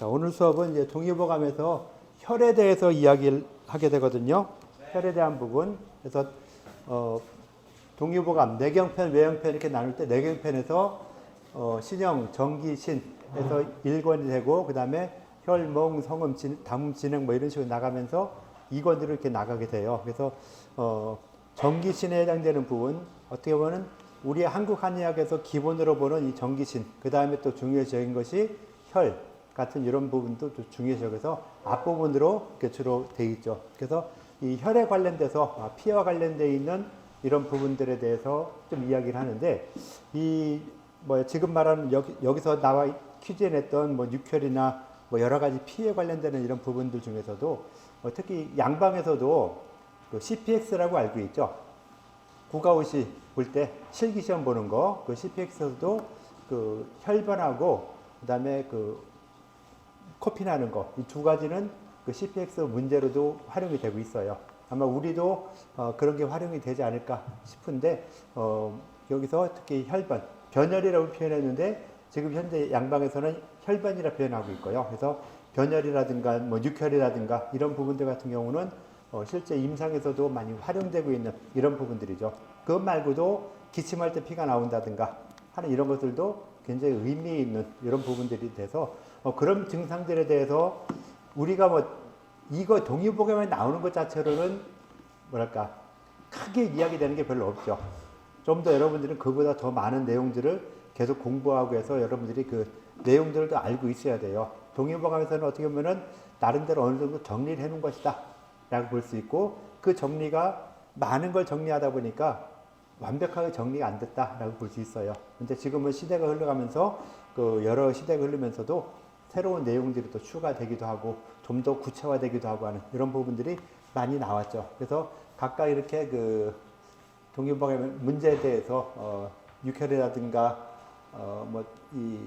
자, 오늘 수업은 이제 동의보감에서 혈에 대해서 이야기를 하게 되거든요. 혈에 대한 부분. 그래서 동의보감 내경편, 외형편 이렇게 나눌 때 내경편에서 신형, 정기, 신에서 1권이 되고 그 다음에 혈, 몽, 성음, 담음, 진행 뭐 이런 식으로 나가면서 2권으로 이렇게 나가게 돼요. 그래서 정기, 신에 해당되는 부분 어떻게 보면 우리 한국 한의학에서 기본으로 보는 이 정기신, 그 다음에 또 중요시적인 것이 혈 같은 이런 부분도 또 중요시적해서 앞부분으로 이렇게 주로 돼 있죠. 그래서 이 혈에 관련돼서 피와 관련되어 있는 이런 부분들에 대해서 좀 이야기를 하는데 이 뭐 지금 말하는 여기서 나와 퀴즈에 냈던 뭐 육혈이나 뭐 여러 가지 피에 관련되는 이런 부분들 중에서도 특히 양방에서도 그 CPX라고 알고 있죠. 국가고시 볼 때 실기시험 보는 거, 그 CPX에서도 그 혈변하고 그다음에 그 코피 나는 거, 이 두 가지는 그 CPX 문제로도 활용이 되고 있어요. 아마 우리도 그런 게 활용이 되지 않을까 싶은데 여기서 특히 혈변, 변혈이라고 표현했는데 지금 현재 양방에서는 혈변이라 표현하고 있고요. 그래서 변혈이라든가 뭐 육혈이라든가 이런 부분들 같은 경우는 실제 임상에서도 많이 활용되고 있는 이런 부분들이죠. 그것 말고도 기침할 때 피가 나온다든가 하는 이런 것들도 굉장히 의미 있는 이런 부분들이 돼서 그런 증상들에 대해서 우리가 뭐 이거 동의보감에 나오는 것 자체로는 뭐랄까 크게 이야기되는 게 별로 없죠. 좀 더 여러분들은 그보다 더 많은 내용들을 계속 공부하고 해서 여러분들이 그 내용들을 더 알고 있어야 돼요. 동의보감에서는 어떻게 보면은 나름대로 어느 정도 정리를 해놓은 것이다 라고 볼 수 있고 그 정리가 많은 걸 정리하다 보니까 완벽하게 정리가 안 됐다라고 볼 수 있어요. 근데 지금은 시대가 흘러가면서 그 여러 시대가 흐르면서도 새로운 내용들이 또 추가되기도 하고 좀 더 구체화되기도 하고 하는 이런 부분들이 많이 나왔죠. 그래서 각각 이렇게 그 동의보감 문제에 대해서 육혈이라든가 뭐 이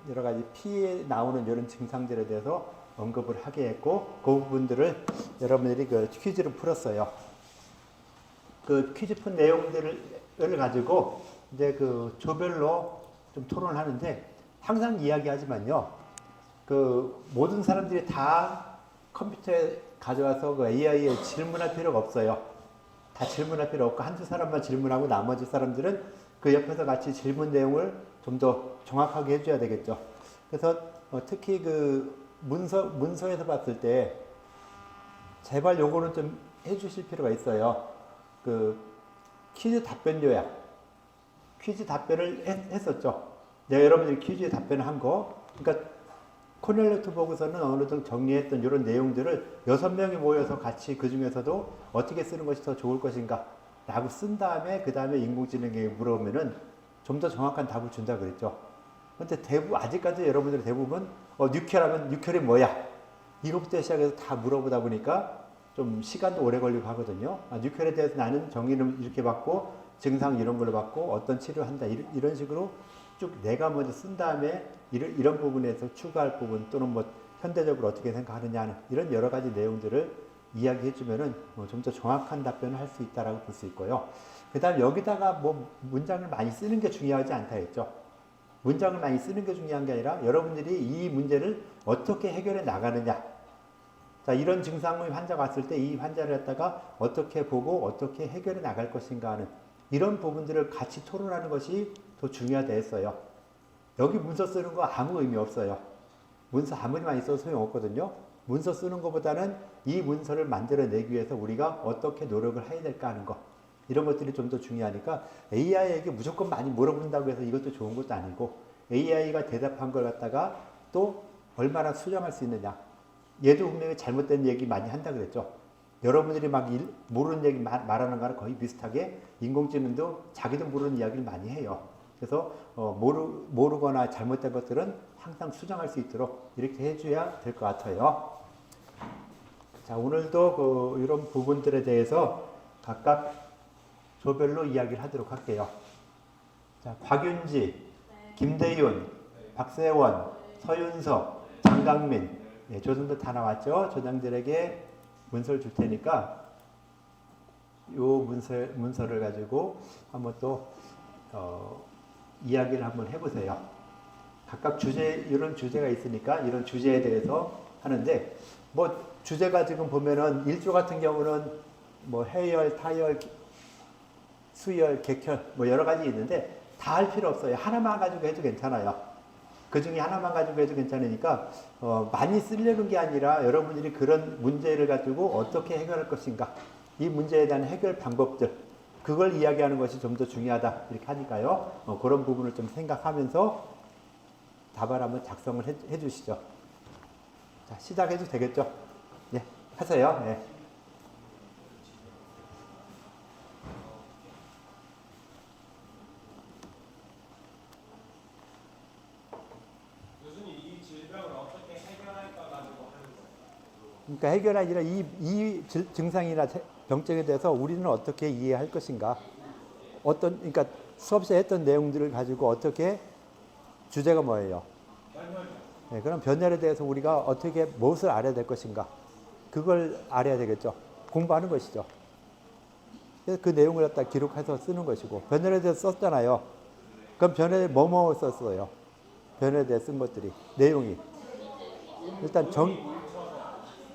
여러 가지 피에 나오는 이런 증상들에 대해서 언급을 하게 했고 그 부분들을 여러분들이 그 퀴즈를 풀었어요. 그 퀴즈 푼 내용들을 가지고 이제 그 조별로 좀 토론을 하는데 항상 이야기하지만요. 그 모든 사람들이 다 컴퓨터에 가져와서 그 AI에 질문할 필요가 없어요. 다 질문할 필요 없고 한두 사람만 질문하고 나머지 사람들은 그 옆에서 같이 질문 내용을 좀 더 정확하게 해줘야 되겠죠. 그래서 특히 그 문서에서 봤을 때 제발 요거는 좀 해주실 필요가 있어요. 그 퀴즈 답변 요약, 퀴즈 답변을 했었죠. 내가 여러분들이 퀴즈에 답변을 한 거, 그러니까 코넬레트 보고서는 어느 정도 정리했던 이런 내용들을 6명이 모여서 같이 그 중에서도 어떻게 쓰는 것이 더 좋을 것인가 라고 쓴 다음에 그 다음에 인공지능에게 물어보면은 좀 더 정확한 답을 준다 그랬죠. 근데 아직까지 여러분들 대부분 뉴켈하면 뉴켈이 뭐야? 이것부터 시작해서 다 물어보다 보니까 좀 시간도 오래 걸리고 하거든요. 뉴켈에 대해서 나는 정의를 이렇게 받고 증상 이런 걸로 받고 어떤 치료를 한다 이런 식으로 쭉 내가 먼저 쓴 다음에 이런 부분에서 추가할 부분 또는 뭐 현대적으로 어떻게 생각하느냐 하는 이런 여러 가지 내용들을 이야기해 주면은 좀 더 정확한 답변을 할 수 있다라고 볼 수 있고요. 그 다음 여기다가 뭐 문장을 많이 쓰는 게 중요하지 않다 했죠. 문장을 많이 쓰는 게 중요한 게 아니라 여러분들이 이 문제를 어떻게 해결해 나가느냐. 자, 이런 증상의 환자가 왔을 때 이 환자를 갖다가 어떻게 보고 어떻게 해결해 나갈 것인가 하는 이런 부분들을 같이 토론하는 것이 더 중요하다 했어요. 여기 문서 쓰는 거 아무 의미 없어요. 문서 아무리 많이 써도 소용없거든요. 문서 쓰는 것보다는 이 문서를 만들어내기 위해서 우리가 어떻게 노력을 해야 될까 하는 것. 이런 것들이 좀 더 중요하니까 AI에게 무조건 많이 물어본다고 해서 이것도 좋은 것도 아니고 AI가 대답한 걸 갖다가 또 얼마나 수정할 수 있느냐. 얘도 분명히 잘못된 얘기 많이 한다 그랬죠. 여러분들이 막 모르는 얘기 말하는 거랑 거의 비슷하게 인공지능도 자기도 모르는 이야기를 많이 해요. 그래서 모르거나 잘못된 것들은 항상 수정할 수 있도록 이렇게 해줘야 될 것 같아요. 자, 오늘도 이런 부분들에 대해서 각각 조별로 이야기를 하도록 할게요. 자, 곽윤지, 김대윤, 박세원, 서윤석, 장강민, 네, 조정들 다 나왔죠? 조정들에게 문서를 줄 테니까 요 문서를 가지고 한번 또 이야기를 한번 해보세요. 각각 이런 주제가 있으니까 이런 주제에 대해서 하는데 뭐 주제가 지금 보면은 일조 같은 경우는 뭐 해열, 타열, 수열, 객혈 뭐 여러 가지 있는데 다 할 필요 없어요. 하나만 가지고 해도 괜찮아요. 그 중에 하나만 가지고 해도 괜찮으니까 많이 쓰려는 게 아니라 여러분들이 그런 문제를 가지고 어떻게 해결할 것인가 이 문제에 대한 해결 방법들 그걸 이야기하는 것이 좀 더 중요하다 이렇게 하니까요. 그런 부분을 좀 생각하면서 답을 한번 작성을 해 주시죠. 자, 시작해도 되겠죠? 예, 하세요. 예. 교수님, 이 질병을 어떻게 해결할까 가지고 하는 거예요. 그러니까 해결 아니라 이 증상이나 병증에 대해서 우리는 어떻게 이해할 것인가? 그러니까 수업시에 했던 내용들을 가지고 어떻게 주제가 뭐예요? 네, 그럼 변열에 대해서 우리가 어떻게 무엇을 알아야 될 것인가? 그걸 알아야 되겠죠. 공부하는 것이죠. 그래서 그 내용을 갖다 기록해서 쓰는 것이고 변열에 대해서 썼잖아요. 그럼 변열에 뭐뭐 썼어요? 변열에 대해 쓴 것들이 내용이 일단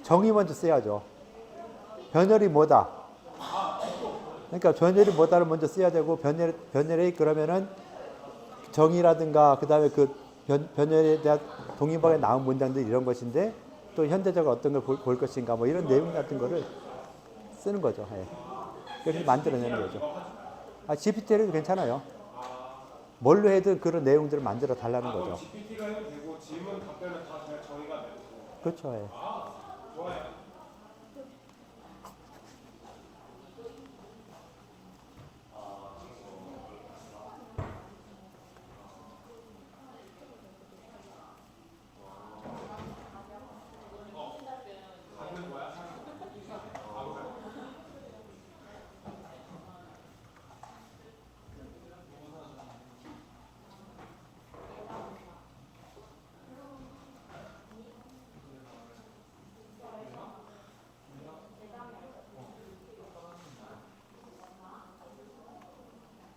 정의 먼저 써야죠. 변열이 뭐다? 그러니까 변열이 뭐다를 먼저 써야 되고 변열이 그러면은 정의라든가 그다음에 그 변열에 대한 동의방에 나온 문장들 이런 것인데 또 현대적으로 어떤 걸 볼 것인가 뭐 이런 내용 같은 거를 쓰는 거죠. 예. 그렇게 만들어내는 거죠. GPT에도 괜찮아요. 뭘로 해도 그런 내용들을 만들어 달라는 거죠. GPT가 해도 되고 질문 답변은 다 잘 정의가 되고. 그렇죠. 예. 좋아요.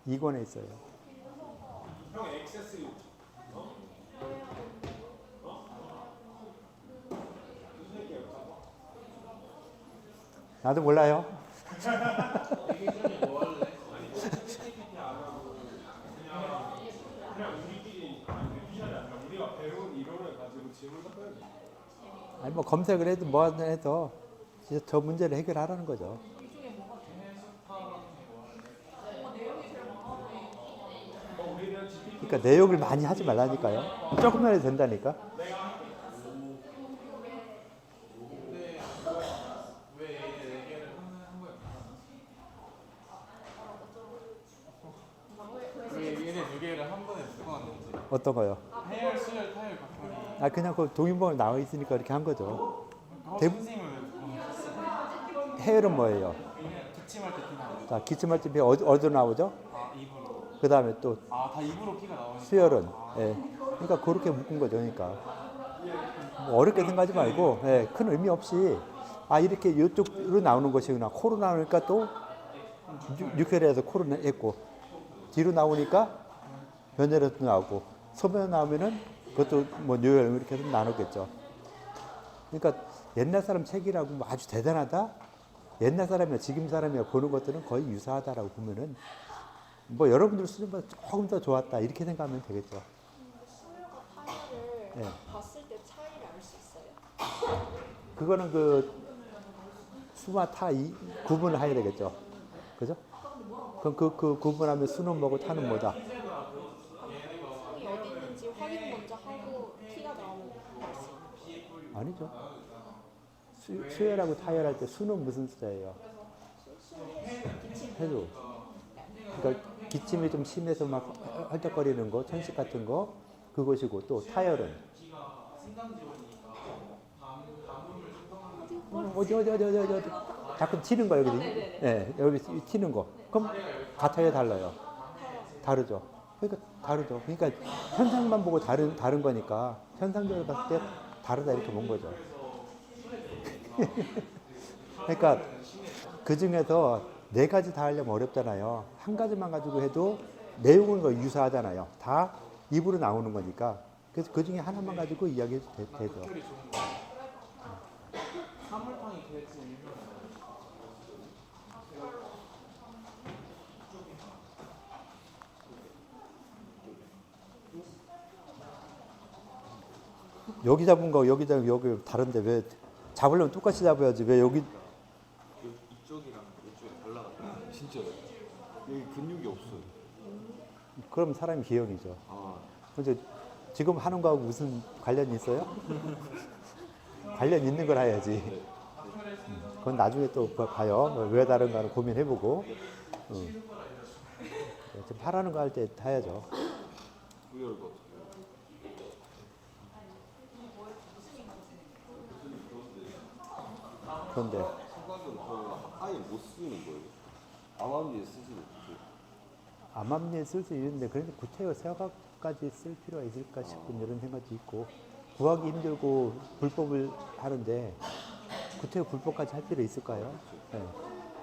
이권에 있어요. 형 액세스 요청. 나도 몰라요. 그냥 우리끼리 우리가 배운 이론을 가지고 질문 답변을. 아니 뭐 검색을 해도 뭐 해도 진짜 저 문제를 해결하라는 거죠. 그러니까 내용을 많이 하지 말라니까요. 조금만 해도 된다니까. 왜 얘네 두 개를 한 번에 묶어놨는지. 어떤 거요? 해열, 수열, 타열 각각이. 그냥 그 동인번호 나와 있으니까 이렇게 한 거죠. 선생님을 묶어놨어요. 해열은 뭐예요? 기침할 때 피 나오죠. 자, 기침할 때 어디로 나오죠? 입으로. 그 다음에 또 다 입으로 피가 나오니까. 수열은. 예. 그러니까 그렇게 묶은 거죠. 그러니까 뭐 어렵게 생각하지 말고 큰 의미 없이 이렇게 이쪽으로 나오는 것이구나. 코로 나오니까 또 뉴클리어에서 코로 했고 뒤로 나오니까 변열에서 나오고 소변 나오면은 그것도 뭐 뇌혈 이렇게 해서 나누겠죠. 그러니까 옛날 사람 책이라고 뭐 아주 대단하다. 옛날 사람이나 지금 사람이나 보는 것들은 거의 유사하다라고 보면은 뭐 여러분들 수준보다 조금 더 좋았다 이렇게 생각하면 되겠죠. 수요가 타이어를 네. 봤을 때 차이를 알 수 있어요? 그거는 그 수와 타 구분을 해야 되겠죠. 그죠? 그럼 그 구분하면 수는 뭐고 타는 뭐다. 수이 어디 있는지 확인 먼저 하고 피가 나오는 말씀. 아니죠. 수혈하고 타혈할 때 수는 무슨 숫자예요? 해도. 그러니까 기침이 좀 심해서 막 헐떡거리는 거, 천식 같은 거 그것이고 또 타혈은 어디 자꾸 튀는 거 여기. 네, 여기 튀는 거. 그럼 같아요, 달라요? 다르죠. 그러니까 다르죠. 그러니까 현상만 보고 다른 거니까 현상적으로 봤을 때 다르다 이렇게 본 거죠. 그러니까 그 중에서 네 가지 다 하려면 어렵잖아요. 한 가지만 가지고 해도 내용은 거의 유사하잖아요. 다 입으로 나오는 거니까. 그래서 그 중에 하나만 가지고 이야기해도 되죠. 결이 좋은 거. 사물탕이 되게 유명해요. 여기 잡은 거 여기 잡은 여기 다른데 왜 잡으려면 똑같이 잡아야지 왜 여기 이쪽이랑 이쪽이 달라가지고. 진짜요? 여기 근육이 없어요. 그럼 사람이 기형이죠. 아, 근데 지금 하는 거하고 무슨 관련이 있어요? 관련 있는 걸 해야지. 그건 나중에 또 봐요. 왜 다른가를 고민해보고. 지금 하라는 거 할 때 해야죠. 의외일 것 같아요. 그런데 서각은 아예 못 쓰는 거예요. 암암리에 쓰시는 거예요. 암암리에 쓸 수 있는데 그런데 구태여 서각까지 쓸 필요가 있을까 싶은 이런 생각도 있고 구하기 힘들고 불법을 하는데 구태여 불법까지 할 필요 있을까요? 네.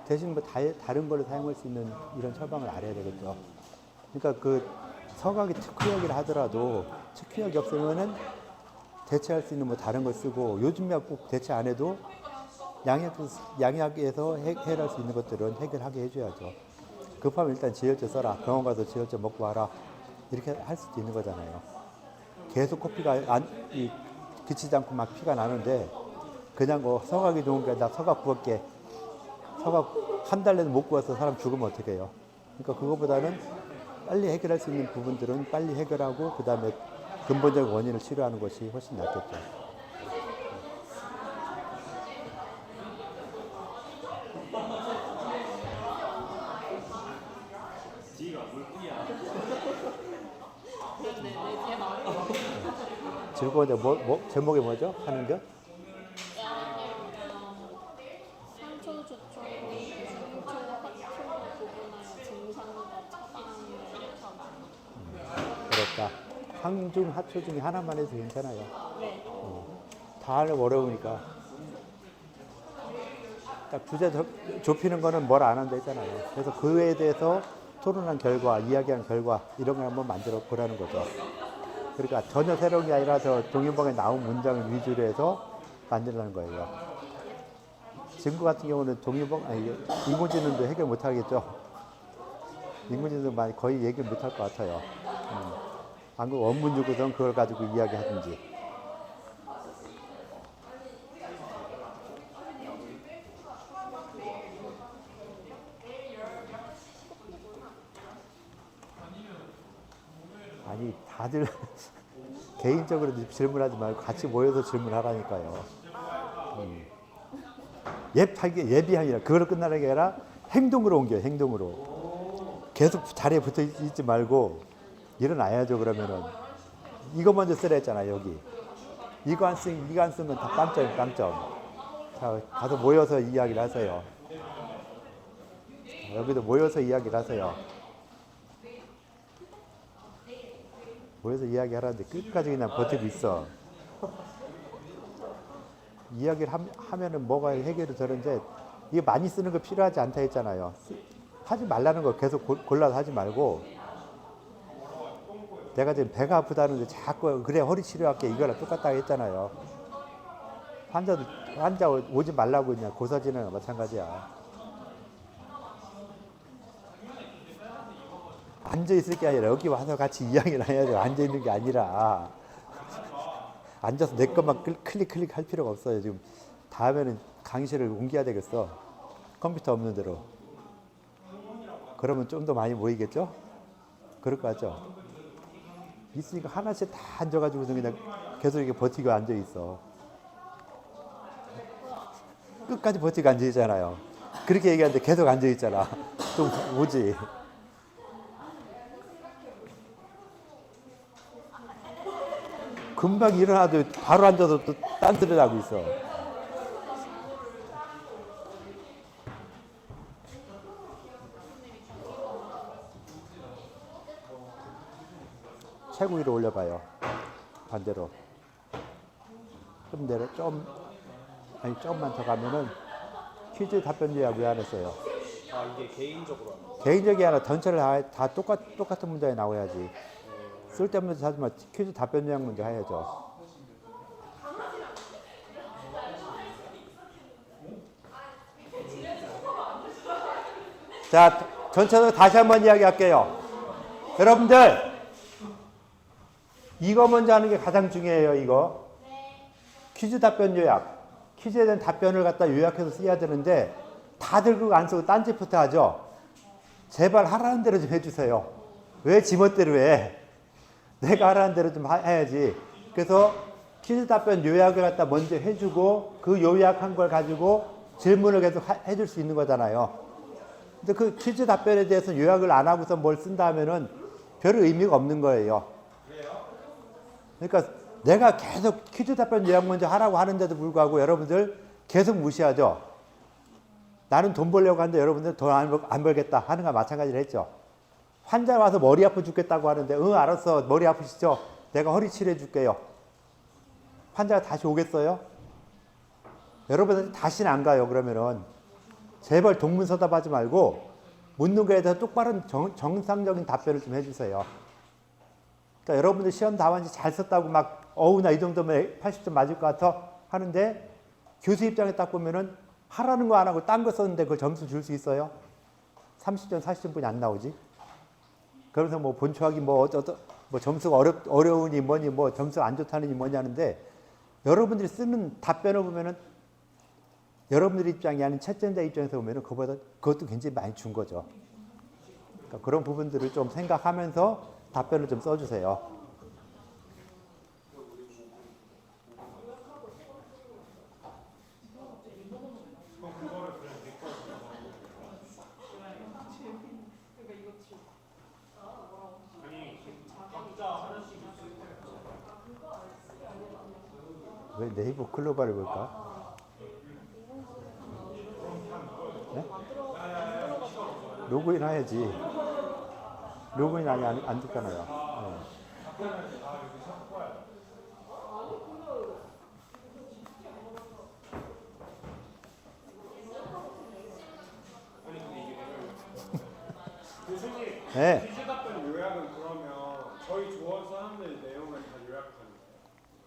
대신 뭐 다른 걸로 사용할 수 있는 이런 처방을 알아야 되겠죠. 그러니까 그 서각이 특효약이라 하더라도 특효약이 없으면은 대체할 수 있는 뭐 다른 걸 쓰고 요즘 약 꼭 대체 안 해도 양약에서 해결할 수 있는 것들은 해결하게 해줘야죠. 급하면 일단 지혈제 써라. 병원 가서 지혈제 먹고 와라. 이렇게 할 수도 있는 거잖아요. 계속 코피가 그치지 않고 막 피가 나는데 그냥 서각이 좋은 게 나 서각 구할게. 서각 한 달 내도 못 구해서 사람 죽으면 어떻게 해요? 그러니까 그거보다는 빨리 해결할 수 있는 부분들은 빨리 해결하고 그 다음에 근본적인 원인을 치료하는 것이 훨씬 낫겠죠. 그런데 내 뒤에 나오는 즐거운데 제목이 뭐죠? 하는 게? 상초, 주초, 중초, 하초를 구분하여 증상과 처방을 그렇다. 상중 하초 중에 하나만 해도 괜찮아요. 네. 다 하려면 어려우니까. 딱 주제 좁히는 거는 뭘 안 한다 했잖아요. 그래서 그에 대해서 토론한 결과, 이야기한 결과 이런 걸 한번 만들어 보라는 거죠. 그러니까 전혀 새로운 게 아니라 저 동인방에 나온 문장을 위주로 해서 만들라는 거예요. 증거 같은 경우는 인공지능도 해결 못 하겠죠. 인공지능도 거의 얘기를 못 할 것 같아요. 안 그러면 원문 주고선 그걸 가지고 이야기하든지. 아니 다들 개인적으로 질문하지 말고 같이 모여서 질문하라니까요. 예비하니라 그걸로 끝나는 게 아니라 행동으로 옮겨요. 행동으로. 계속 자리에 붙어 있지 말고 일어나야죠. 그러면은 이거 먼저 쓰라 했잖아요. 여기 이거 안 쓴 건 다 빵점이에요. 빵점. 자 가서 모여서 이야기를 하세요. 여기도 모여서 이야기를 하세요. 모여서 이야기하라는데 끝까지 그냥 버티고 있어. 이야기를 하면은 뭐가 해결이 되는데 이게 많이 쓰는 거 필요하지 않다 했잖아요. 하지 말라는 거 계속 골라서 하지 말고 내가 지금 배가 아프다는데 자꾸 그래 허리 치료할게 이거랑 똑같다고 했잖아요. 환자 오지 말라고 그냥 고사지는 마찬가지야. 앉아 있을 게 아니라 여기 와서 같이 이야기를 해야죠. 앉아 있는 게 아니라 앉아서 내 것만 클릭 할 필요가 없어요. 지금 다음에는 강의실을 옮겨야 되겠어. 컴퓨터 없는 대로. 그러면 좀 더 많이 모이겠죠? 그럴 것 같죠? 있으니까 하나씩 다 앉아가지고 그냥 계속 이렇게 버티고 앉아 있어. 끝까지 버티고 앉아 있잖아요. 그렇게 얘기하는데 계속 앉아 있잖아. 좀 오지. 금방 일어나도 바로 앉아서 또 딴소리를 하고 있어. 최고 위로 올려봐요. 반대로. 좀 내려, 조금만 더 가면은 퀴즈 답변지하고 왜 안 했어요? 아 이게 개인적으로 하는 거. 개인적이 아니라 전체를 다 똑같은 문장이 나와야지. 쓸데없는 짓 하지 마. 퀴즈 답변 요약 먼저 해야죠. 자, 전체적으로 다시 한번 이야기할게요. 여러분들, 이거 먼저 하는 게 가장 중요해요, 이거. 퀴즈 답변 요약. 퀴즈에 대한 답변을 갖다 요약해서 써야 되는데, 다들 그거 안 쓰고 딴짓부터 하죠. 제발 하라는 대로 좀 해주세요. 왜 지멋대로 해? 내가 하라는 대로 좀 해야지. 그래서 퀴즈 답변 요약을 갖다 먼저 해주고, 그 요약한 걸 가지고 질문을 계속 해줄 수 있는 거잖아요. 근데 그 퀴즈 답변에 대해서 요약을 안 하고서 뭘 쓴다 하면은 별 의미가 없는 거예요. 그러니까 내가 계속 퀴즈 답변 요약 먼저 하라고 하는데도 불구하고 여러분들 계속 무시하죠. 나는 돈 벌려고 하는데 여러분들 돈 안 벌겠다 하는 거 마찬가지로 했죠. 환자 와서 머리 아파 죽겠다고 하는데 응 알았어 머리 아프시죠? 내가 허리 치료해 줄게요. 환자가 다시 오겠어요? 여러분들 다시는 안 가요. 그러면은 제발 동문서답하지 말고 묻는 거에 대해서 똑바른 정상적인 답변을 좀 해주세요. 그러니까 여러분들 시험 답안지 잘 썼다고 막 어우 나 이 정도면 80점 맞을 것 같아 하는데 교수 입장에 딱 보면은 하라는 거 안 하고 딴 거 썼는데 그걸 점수 줄 수 있어요? 30점 40점뿐이 안 나오지. 그러면서 뭐 본초하기 뭐 점수가 어려우니 뭐니 뭐 점수 안 좋다느니 뭐니 하는데 여러분들이 쓰는 답변을 보면은 여러분들 입장이 아닌 채점자 입장에서 보면은 그것도 굉장히 많이 준 거죠. 그러니까 그런 부분들을 좀 생각하면서 답변을 좀 써주세요. 왜 네이버 글로벌을 볼까? 네? 로그인 해야지. 로그인 안 됐잖아요. 네. 교수님, 네. 퀴즈 답변 요약은 그러면 저희 조원 사람들 내용을 다 요약하는 거예요?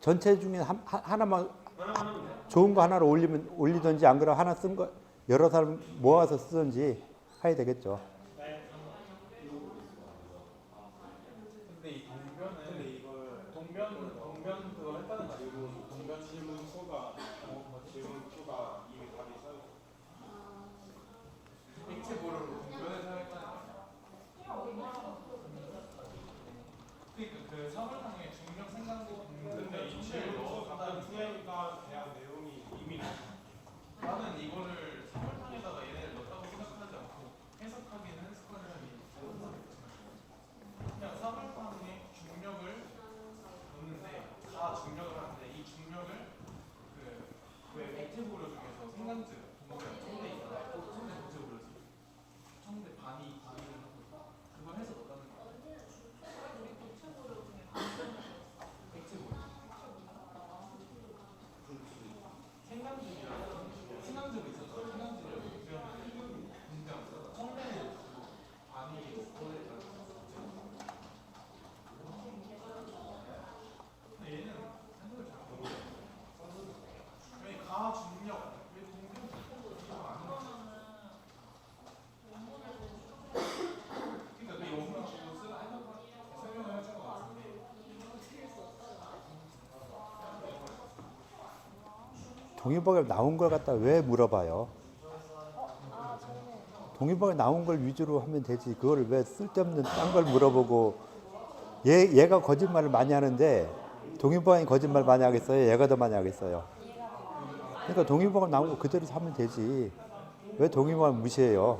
전체 중에 하나만 하나만 하면 돼요? 좋은 거 하나를 올리든지 안 그러면 하나 쓴 거 여러 사람 모아서 쓰든지 해야 되겠죠. 근데 이걸 동변 그거 했다는 거 그리고 동변 질문 수가 이미 답이 써있어요. 액체 보름으로 동변에서 했다는 거. 그러니까 그 사물상의 중력 생산도 근데 이 질문 답변 투에니까 대한 내용이 이미 나는 이거를 사물상에다가 얘네를 넣었다고 생각하지 않고 해석하기는 습관을 하기 그냥 사물상의 중력을 넣는데 다 중력을 하는데 이 중력을 왜 액체 보료 중에서 생간즈 동변 청대 있잖아요. 청대 액체 보료 청대 반이 그걸 해서 넣었다는 거야. 액체 보료 생강즙이 있었죠. 생강즙을 분명 청매는 반이 들어있다는 근데 얘는 생각을 잘 모르겠어. 왜 가중력, 왜 동변 이거 아는 거지? 그러니까 그 영상 보고 설명을 해준 것 같은데 동의보감에 나온 걸 갖다 왜 물어봐요? 동의보감에 나온 걸 위주로 하면 되지. 그걸 왜 쓸데없는 딴 걸 물어보고 얘가 거짓말을 많이 하는데 동의보감이 거짓말 많이 하겠어요? 얘가 더 많이 하겠어요? 그러니까 동의보감 나온 거 그대로 하면 되지. 왜 동의보감 무시해요?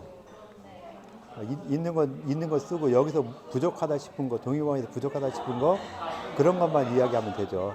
있는 거 쓰고 여기서 부족하다 싶은 거 동의보감에서 부족하다 싶은 거 그런 것만 이야기하면 되죠.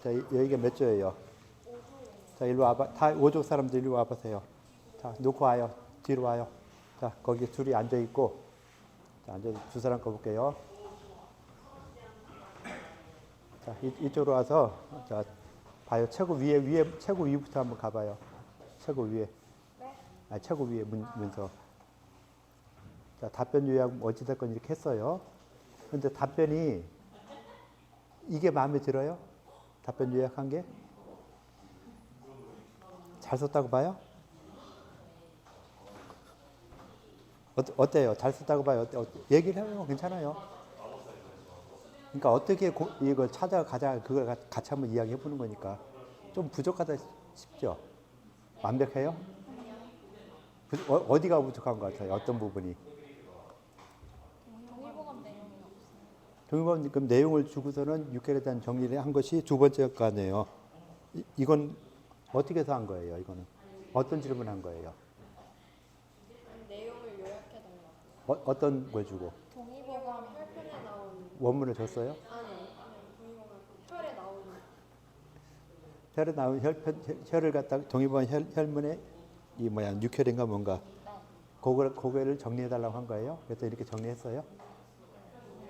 자, 여기가 몇 조예요? 자, 일로 와봐. 다 5조 사람들 일로 와보세요. 자, 놓고 와요. 뒤로 와요. 자, 거기 둘이 앉아있고, 자, 앉아서 두 사람 거 볼게요. 자, 이쪽으로 와서, 자, 봐요. 최고 위에, 최고 위부터 한번 가봐요. 최고 위에. 아, 최고 위에 문서. 자, 답변 요약 어찌됐건 이렇게 했어요. 근데 답변이, 이게 마음에 들어요? 답변 요약한 게? 잘 썼다고 봐요? 어때요? 잘 썼다고 봐요? 얘기를 해요. 괜찮아요. 그러니까 어떻게 이걸 찾아가자 그걸 같이 한번 이야기해 보는 거니까 좀 부족하다 싶죠? 완벽해요? 어디가 부족한 것 같아요? 어떤 부분이? 동의보감 내용이 없어요. 동의보감 그럼 내용을 주고서는 6개월에 대한 정리를 한 것이 두 번째 거네요. 이건 어떻게 해서 한 거예요? 이거는 어떤 질문한 거예요? 내용을 요약해달라고. 어떤 걸 주고? 동의보감 혈편에 나온 원문을 줬어요? 아니 동의보감 혈에 나온 혈에 나온 혈을 갖다 동의보감 혈문에 이 뭐야 뉴혈인가 뭔가 그거를 정리해 달라고 한 거예요. 그래서 이렇게 정리했어요.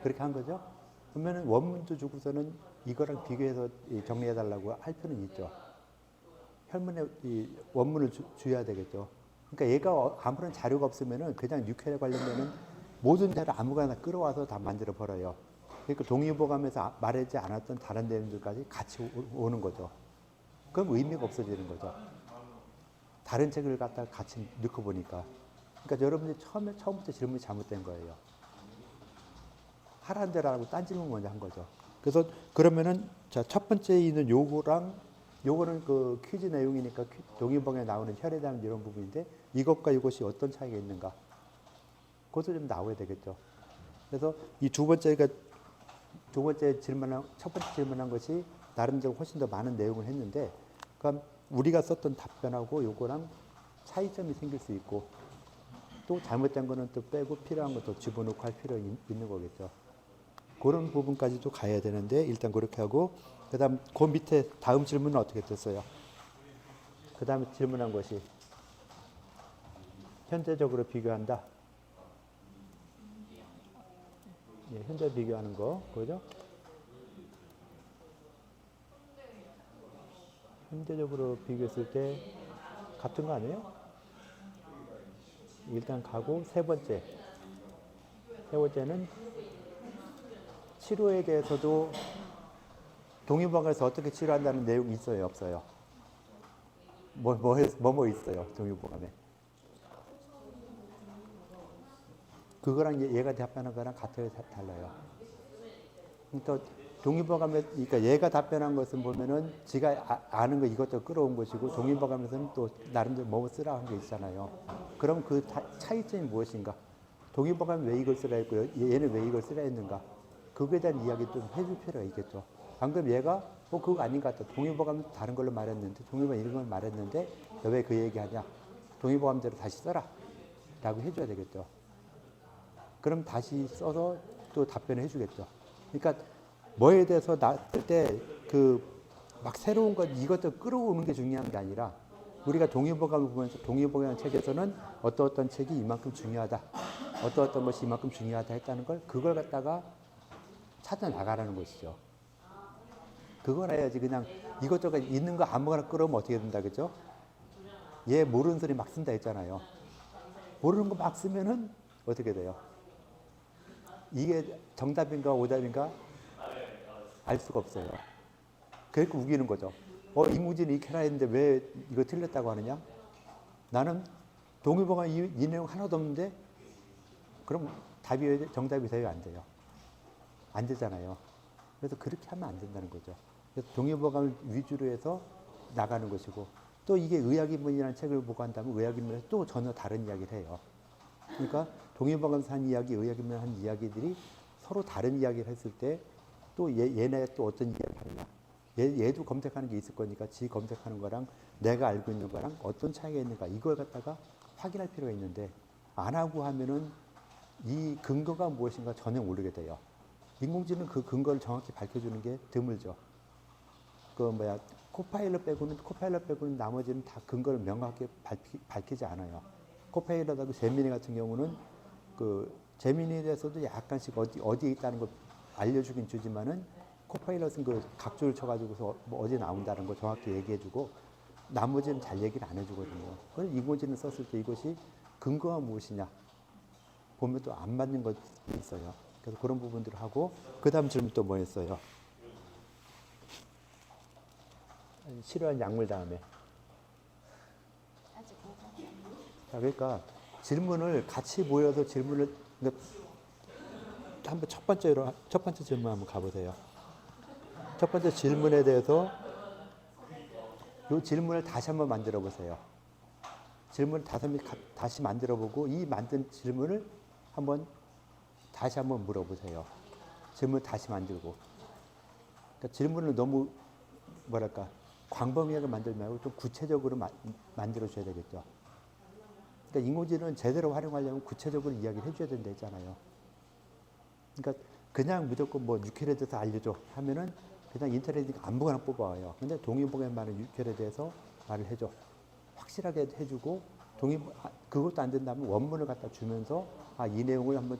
그렇게 한 거죠. 그러면은 원문도 주고서는 이거랑 비교해서 정리해 달라고 할 필요는 있죠. 혈문에 이 원문을 줘야 되겠죠. 그러니까 얘가 아무런 자료가 없으면은 그냥 뉴혈에 관련되는 모든 자료 아무거나 끌어와서 다 만들어 버려요. 그러니까 동의보감에서 말하지 않았던 다른 내용들까지 같이 오는 거죠. 그럼 의미가 없어지는 거죠. 다른 책을 갖다가 같이 넣고 보니까. 그러니까 여러분들이 처음부터 질문이 잘못된 거예요. 하라는 대로 하고 딴 질문 먼저 한 거죠. 그래서 그러면은 자, 첫 번째 있는 요거는 그 퀴즈 내용이니까 동의보감에 나오는 혈에 대한 이런 부분인데 이것과 이것이 어떤 차이가 있는가? 그것도 좀 나와야 되겠죠. 그래서 이 두 번째 첫 번째 질문한 것이 나름대로 훨씬 더 많은 내용을 했는데, 그럼 우리가 썼던 답변하고 요거랑 차이점이 생길 수 있고, 또 잘못된 거는 또 빼고 필요한 것도 집어넣고 할 필요가 있는 거겠죠. 그런 부분까지도 가야 되는데 일단 그렇게 하고, 그다음 그 밑에 다음 질문은 어떻게 됐어요? 그 다음에 질문한 것이 현재적으로 비교한다. 예, 현재 비교하는 거, 그죠? 현재적으로 비교했을 때 같은 거 아니에요? 일단 가고 세 번째는 치료에 대해서도 동의보감에서 어떻게 치료한다는 내용이 있어요, 없어요? 뭐 있어요, 동의보감에? 그거랑 얘가 답변한 거랑 같아요, 달라요? 그러니까 동의보감에, 그러니까 얘가 답변한 것은 보면은 지가 아는 거 이것저것 끌어온 것이고, 동의보감에서는 또 나름대로 뭐 쓰라 한 게 있잖아요. 그럼 그 차이점이 무엇인가? 동의보감에 왜 이걸 쓰라 했고, 얘는 왜 이걸 쓰라 했는가? 그거에 대한 이야기 좀 해줄 필요가 있겠죠. 방금 얘가 그거 아닌 것 같다. 동의보감은 다른 걸로 말했는데, 동의보감 이런 걸 말했는데 너 왜 그 얘기하냐? 동의보감대로 다시 써라 라고 해줘야 되겠죠. 그럼 다시 써서 또 답변을 해주겠죠. 그러니까 뭐에 대해서 나쓸 때 그 막 새로운 것 이것도 끌어오는 게 중요한 게 아니라, 우리가 동의보감을 보면서 동의보감 책에서는 어떤 책이 이만큼 중요하다, 어떤 것이 이만큼 중요하다 했다는 걸, 그걸 갖다가 찾아 나가라는 것이죠. 그걸 해야지 그냥 이것저것 있는 거 아무거나 끌어오면 어떻게 된다, 그죠? 얘 모르는 소리 막 쓴다 했잖아요. 모르는 거 막 쓰면은 어떻게 돼요? 이게 정답인가 오답인가 알 수가 없어요. 그러니까 우기는 거죠. 이무진이 이렇게 해라 했는데 왜 이거 틀렸다고 하느냐? 나는 동의보감 이 내용 하나도 없는데, 그럼 정답이 돼야 안 돼요. 안 되잖아요. 그래서 그렇게 하면 안 된다는 거죠. 그래서 동의보감을 위주로 해서 나가는 것이고, 또 이게 의학인문이라는 책을 보고 한다면 의학인문에서 또 전혀 다른 이야기를 해요. 그러니까 동의보감에서 한 이야기, 의학인문에서 한 이야기들이 서로 다른 이야기를 했을 때 또 얘네 또 어떤 이야기를 하냐. 얘도 검색하는 게 있을 거니까 지 검색하는 거랑 내가 알고 있는 거랑 어떤 차이가 있는가, 이걸 갖다가 확인할 필요가 있는데, 안 하고 하면은 이 근거가 무엇인가 전혀 모르게 돼요. 인공지능은 그 근거를 정확히 밝혀주는 게 드물죠. 그 뭐야 코파일럿 빼고는 나머지는 다 근거를 명확하게 밝히지 않아요. 코파일럿하고 제미니 같은 경우는 그 제미니에 대해서도 약간씩 어디에 있다는 걸 알려주긴 주지만은 코파일럿은 그 각주를 쳐가지고서 뭐 어디 나온다는 거 정확히 얘기해주고 나머지는 잘 얘기를 안 해주거든요. 그래서 인공지능 썼을 때 이것이 근거가 무엇이냐 보면 또 안 맞는 것이 있어요. 그래서 그런 부분들을 하고 그 다음 질문 또 뭐였어요? 싫어하는 약물 다음에. 아직 자, 그러니까 질문을 같이 모여서 질문을 그러니까 한번 첫 번째 질문 한번 가보세요. 첫 번째 질문에 대해서 이 질문을 다시 한번 만들어 보세요. 질문을 다시 만들어 보고 이 만든 질문을 한번 다시 한번 물어보세요. 질문을 다시 만들고. 그러니까 질문을 너무 뭐랄까 광범위하게 만들지 말고 좀 구체적으로 만들어 줘야 되겠죠. 그러니까 인공지능은 제대로 활용하려면 구체적으로 이야기를 해줘야 된다 했잖아요. 그러니까 그냥 무조건 뭐 뉴클에 대해서 알려줘 하면은 그냥 인터넷에 아무거나 뽑아와요. 근데 동의보감에 말하는 뉴클에 대해서 말을 해줘. 확실하게 해주고 그것도 안 된다면 원문을 갖다 주면서 이 내용을 한번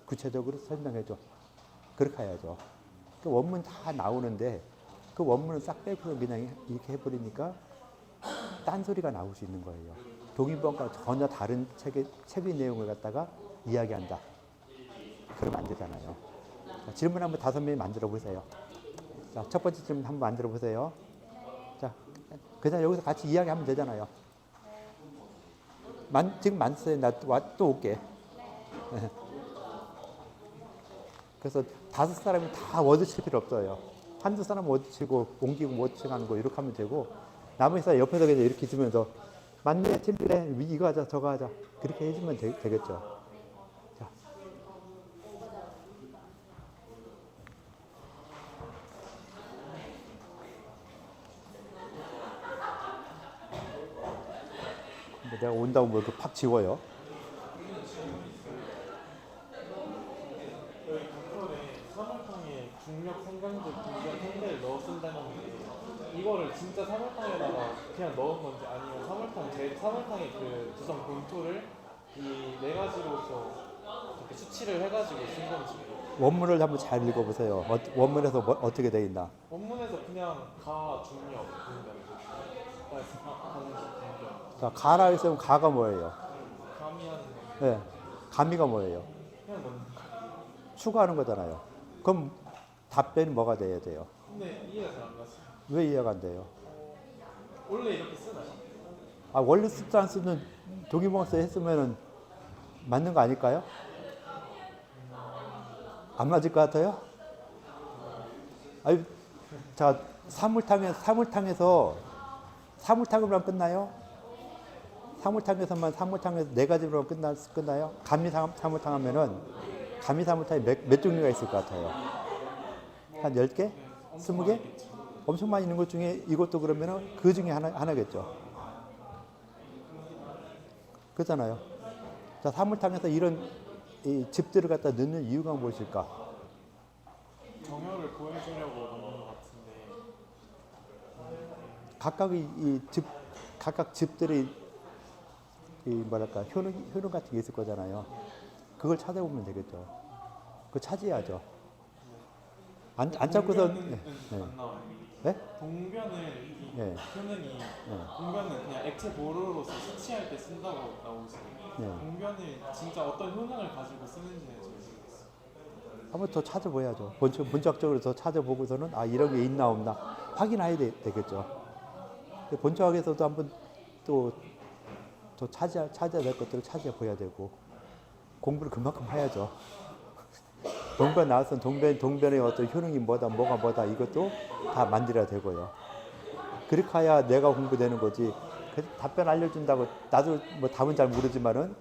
구체적으로 설명해줘. 그렇게 해야죠. 그 원문 다 나오는데 그 원문을 싹 빼고 그냥 이렇게 해버리니까 딴소리가 나올 수 있는 거예요. 동의보감과 전혀 다른 책의 내용을 갖다가 이야기한다. 그러면 안 되잖아요. 자, 질문 한번 5명이 만들어 보세요. 자, 첫 번째 질문 한번 만들어 보세요. 자, 그냥 여기서 같이 이야기하면 되잖아요. 지금 만드세요. 나 또 올게. 그래서 5사람이 다 워드 칠 필요 없어요. 한두 사람 워드 치고 옮기고 워드 치고 하는 거 이렇게 하면 되고 나머지 사람 옆에서 그냥 이렇게 있으면서 맞네, 틀리네, 이거 하자, 저거 하자. 그렇게 해주면 되겠죠. 자. 내가 온다고 뭐 이렇게 팍 지워요. 여기 각본에 사물탕에 중력 생강즙 분변 hen를 넣어 쓴다는 게 이거를 진짜 사물탕에다가 그냥 넣은 건지 아니면 사물탕의 그 구성 본토를 이 4가지로서 이렇게 수치를 해가지고 쓴 건지. 원문을 한번 잘 읽어보세요. 원문에서 어떻게 돼 있나. 원문에서 그냥 가 중력 분변. 자, 가라 했으면 가가 뭐예요? 가미하는 거. 네. 가미가 뭐예요? 그냥 넣는 거. 추가하는 거잖아요. 그럼 답변이 뭐가 돼야 돼요? 근데 이해가 잘 안 갔어요. 왜 이해가 안 돼요? 원래 이렇게 쓰나요? 원래 쓰지 안 쓰는 동의보감서 했으면은 맞는 거 아닐까요? 안 맞을 것 같아요? 아니, 자, 사물탕으로만 끝나요? 사물탕에서 4가지로 끝나요? 사물탕 하면은 사물탕이 몇 종류가 있을 것 같아요? 한 10개? 20개? 엄청 많이 있는 것 중에 이것도 그러면은 그 중에 하나겠죠. 그렇잖아요. 자, 사물탕에서 이런 이 즙들을 갖다 넣는 이유가 무엇일까? 정열을 보여주려고 넣는 것 같은데. 각각 즙들이 뭐랄까 효능 같은 게 있을 거잖아요. 그걸 찾아보면 되겠죠. 그거 찾아야죠. 안 찾고서 동변은 안 나와요. 네? 동변은 네. 효능이 동변은 그냥 액체 보루로서 수치할 때 쓴다고 나오지. 네. 동변을 진짜 어떤 효능을 가지고 쓰는지는 잘 모르겠어요. 한번 더 찾아봐야죠. 본격적으로 더 찾아보고서는 이런 게 있나 없나 확인해야 되겠죠. 본격에서도 한번 또 찾아야 될 것들을 찾아봐야 되고 공부를 그만큼 해야죠. 동변 나왔으면 동변의 어떤 효능이 뭐가 이것도 다 만들어야 되고요. 그렇게 해야 내가 공부되는 거지. 답변 알려준다고 나도 뭐 답은 잘 모르지만은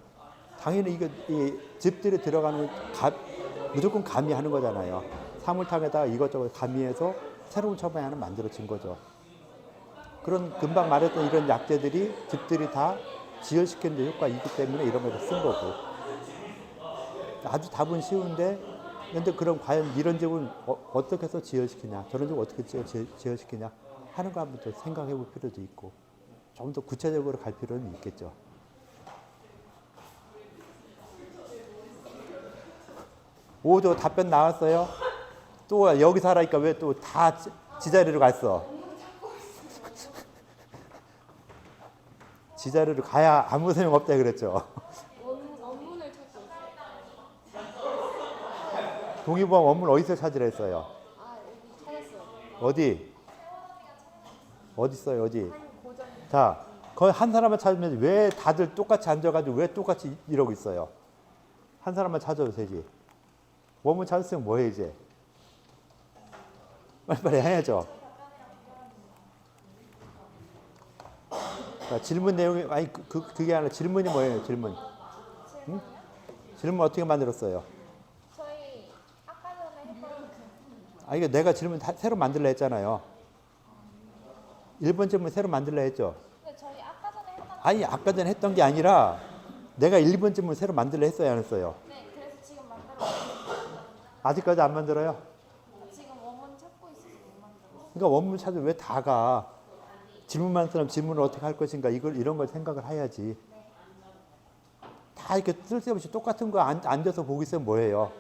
당연히 이 즙들이 들어가는 무조건 가미하는 거잖아요. 사물탕에다가 이것저것 가미해서 새로운 처방이 하나 만들어진 거죠. 그런 금방 말했던 이런 약재들이 즙들이 다 지혈시키는 데 효과가 있기 때문에 이런 걸 쓴 거고. 아주 답은 쉬운데 근데 그럼 과연 이런 집은 어떻게 해서 지어시키냐, 저런 집은 어떻게 지어시키냐 하는 거 한번 또 생각해 볼 필요도 있고 좀 더 구체적으로 갈 필요는 있겠죠. 오조 답변 나왔어요? 또 여기 살아니까 왜 또 다 지자리로 갔어? 지자리로 가야 아무 소용 없다 그랬죠. 원문을 찾고 있어요. 동의보험 원문 어디서 찾으라 했어요? 아, 여기 찾았어요. 어디 있어요? 어디? 한 고전. 자, 거의 한 사람만 찾으면 왜 다들 똑같이 앉아가지고 왜 똑같이 이러고 있어요? 한 사람만 찾아도 되지. 원문 찾았으면 뭐해 이제? 빨리빨리 해야죠. 자, 질문 내용이 아니 그게 아니라 질문이 뭐예요? 질문. 응? 질문 어떻게 만들었어요? 저희 아까 전에 했던 아 이거 내가 질문 새로 만들려 했잖아요. 1번 질문 새로 만들려 했죠. 근데 저희 아까 전에 했던 아니 아까 전에 했던 게 아니라 내가 1번 질문 새로 만들려 했어야 안 했어요. 네, 그래서 지금 만들어. 아직까지 안 만들어요? 지금 원문 찾고 있어서 못 만들어. 그러니까 원문 찾으면 왜 다 가? 질문만 사람 질문을 어떻게 할 것인가 이런 걸 생각을 해야지. 다 이렇게 쓸데없이 똑같은 거 앉아서 보고 있으면 뭐예요?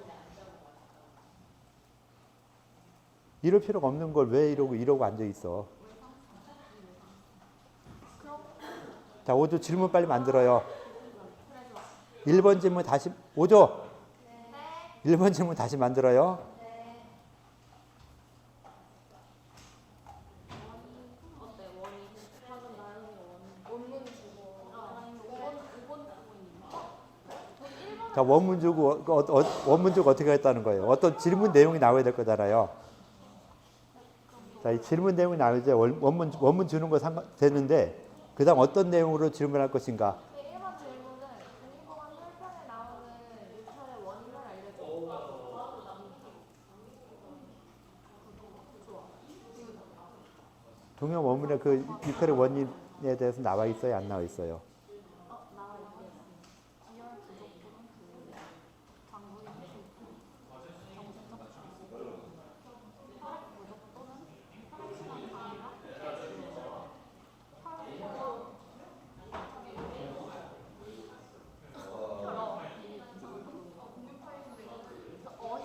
이럴 필요가 없는 걸 왜 이러고 앉아 있어? 자, 5조 질문 빨리 만들어요. 1번 질문 다시 5조. 1번 질문 다시 만들어요. 자, 원문 주고 원문 주고 어떻게 했다는 거예요? 어떤 질문 내용이 나와야 될 거잖아요. 자, 이 질문 내용이 나오죠. 원문 주는 거 되는데 그다음 어떤 내용으로 질문할 것인가? 1번 질문은 동의보감 8편에 나오는 유찰의 원인을 알려줘. 동영 원문에 그 유찰의 원인에 대해서 나와 있어요, 안 나와 있어요? 나와 있어요. 기열 부족분은 장부인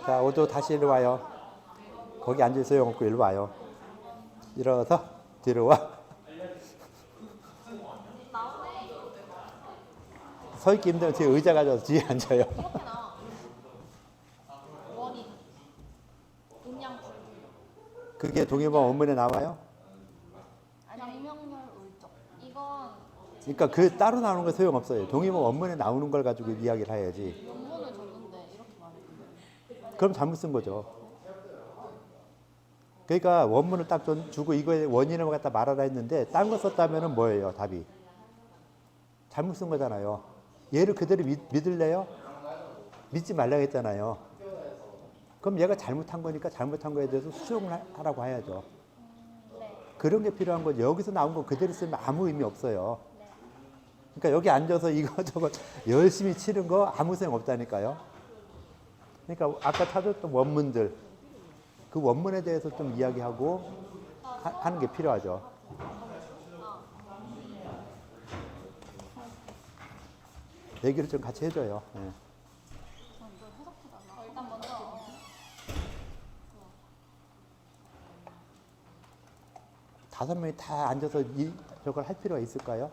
자, 5조 다시 이리 와요. 거기 앉아 소용없고 이리 와요. 일어서 뒤로 와. 서 있기 힘들면 뒤에 의자 가져서 뒤에 앉아요. 이렇게 나와. 원인. 음양 불. 그게 동의보감 원문에 나와요? 양명렬 울적. 이건 그러니까 그 따로 나오는 거 소용없어요. 동의보감 원문에 나오는 걸 가지고 이야기를 해야지. 원문을 줬는데 이렇게 말해. 그럼 잘못 쓴 거죠. 그러니까 원문을 딱 주고 이거의 원인을 갖다 말하라 했는데 딴 거 썼다면 뭐예요? 답이. 잘못 쓴 거잖아요. 얘를 그대로 믿을래요? 믿지 말라고 했잖아요. 그럼 얘가 잘못한 거니까 잘못한 거에 대해서 수정을 하라고 해야죠. 그런 게 필요한 거죠. 여기서 나온 거 그대로 쓰면 아무 의미 없어요. 그러니까 여기 앉아서 이거저거 열심히 치는 거 아무 소용 없다니까요. 그러니까 아까 찾았던 원문들 그 원문에 대해서 좀 이야기하고 하는 게 필요하죠. 얘기를 좀 같이 해줘요. 네. 일단 먼저 5명이 다 앉아서 저걸 할 필요가 있을까요?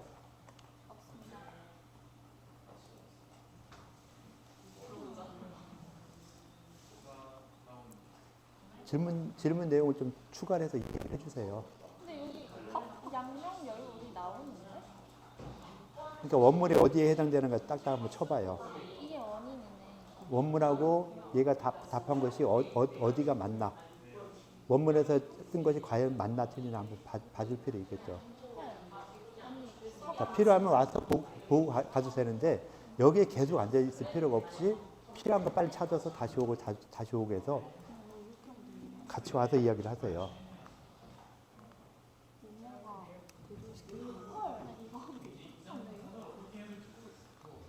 질문 내용을 좀 추가해서 얘기해 주세요. 근데 여기 양명열울이 나오는데? 그러니까 원문이 어디에 해당되는가 딱딱 한번 쳐봐요. 이게 원인이네. 원문하고 얘가 답한 것이 어디가 맞나? 원문에서 쓴 것이 과연 맞나 틀리나 한번 봐줄 필요 있겠죠. 자, 필요하면 와서 보고 가도 되는데 여기에 계속 앉아 있을 필요가 없이 필요한 거 빨리 찾아서 다시 오고 해서 같이 와서 이야기를 하세요.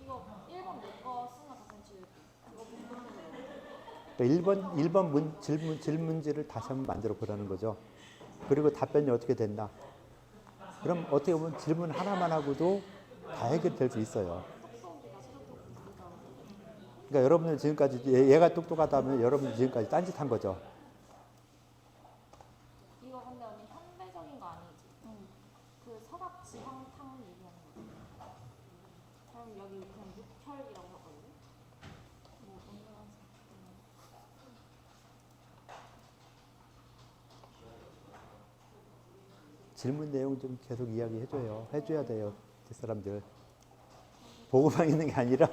이거 1번 내거 쓴 거 다 같이 그거 그러니까 1번 질문지를 다시 한번 만들어 보라는 거죠. 그리고 답변이 어떻게 됐나. 그럼 어떻게 보면 질문 하나만 하고도 다 해결될 수 있어요. 속성비가 생각보다 느리다. 그러니까 여러분들 지금까지 얘가 똑똑하다면 여러분들 지금까지 딴짓한 거죠. 이거 근데 언니 현대적인 거 아니지? 응. 그 서랍 지향탕 얘기하는 거. 그럼 여기 그냥 육혈이라고 하거든요. 뭐 오늘은 질문 내용 좀 계속 이야기해줘요. 해줘야 돼요. 뒷사람들. 보고만 있는 게 아니라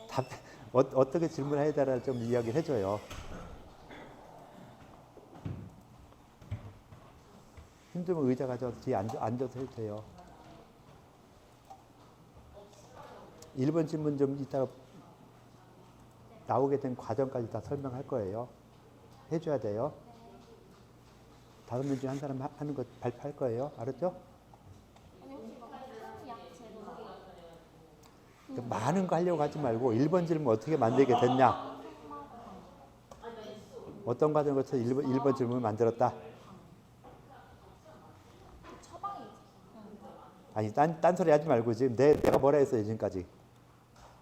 답, 어떻게 질문해야 되나 좀 이야기를 해줘요. 힘들면 의자 가져와서 뒤에 앉아서 해도 돼요. 1번 질문 좀 이따가 나오게 된 과정까지 다 설명할 거예요. 해줘야 돼요. 5명 중에 한 사람 하는 거 발표할 거예요. 알았죠? 아니 혹시 막 약 제로 많은 거 하려고 하지 말고 1번 질문 어떻게 만들게 됐냐. 어떤 과정을 거쳐서 1번 질문을 만들었다. 그 처방이 아니 딴 소리 하지 말고 지금 내가 뭐라 했어요 지금까지.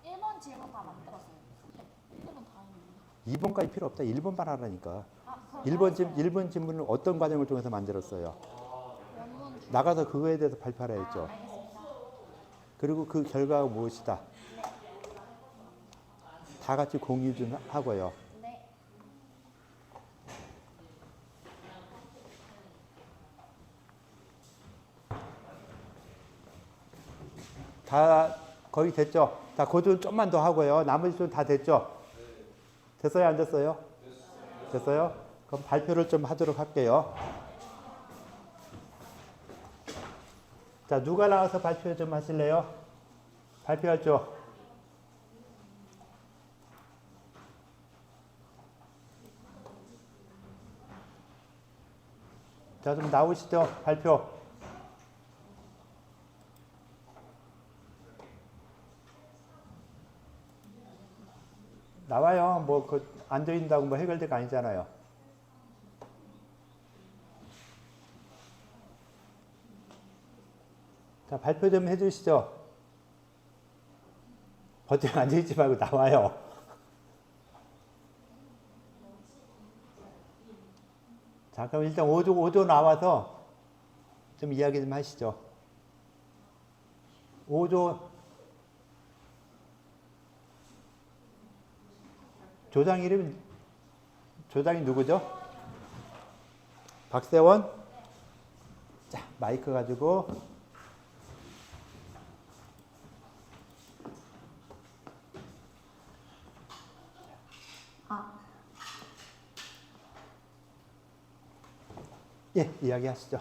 1번 질문 다 만들었어요. 1번 다 했는데. 2번까지 필요 없다. 1번만 하라니까. 아, 1번 질문은 어떤 과정을 통해서 만들었어요. 원문 주 나가서 그거에 대해서 발표하라 했죠. 알겠습니다. 그리고 그 결과가 무엇이다. 다 같이 공유 좀 하고요. 네. 다 거의 됐죠? 다 고전 좀만 더 하고요. 나머지 좀 다 됐죠? 됐어요? 안 됐어요? 됐어요? 그럼 발표를 좀 하도록 할게요. 자, 누가 나와서 발표 좀 하실래요? 발표하죠? 자, 좀 나오시죠? 발표. 나와요. 뭐, 앉아있는다고 뭐 해결될 거 아니잖아요. 자, 발표 좀 해주시죠. 버티고 앉아있지 말고 나와요. 자, 그럼 일단 5조 나와서 좀 이야기 좀 하시죠. 5조 조장 이름이 조장이 누구죠? 박세원? 자, 마이크 가지고 예, 이야기하시죠.